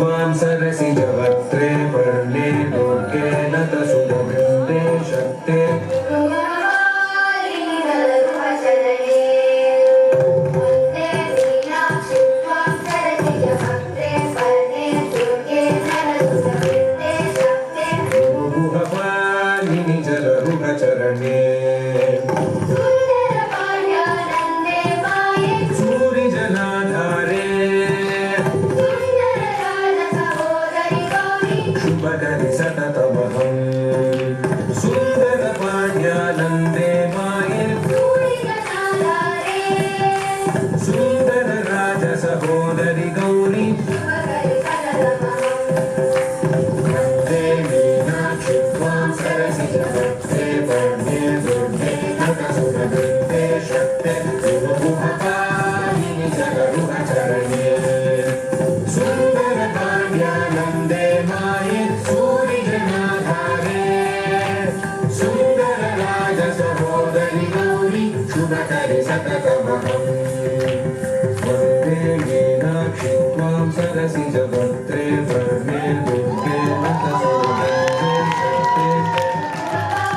त्वां सरसिजवक्त्रे पर्णे दुर्गे लतसुमगन्धे शक्ते गुहपालिनि जलरुहचरणे सूरिजलाधारे शुभकरि सततमहं सुन्दरपाण्ड्यानन्दे माये सुन्दरराजसहोदरि गौरी वन्दे मीनाक्षि त्वां सरसिजवक्त्रे पर्णे दुर्गे लतसुमगन्धे शक्ते गुहपालिनि जलरुहचरणे सुन्दरपाण्ड्यानन्दे माये सूरिजनाधारे सुन्दरराजसहोदरि गौरी शुभकरि सततमहं वन्दे मीनाक्षि त्वां सरसिजवक्त्रे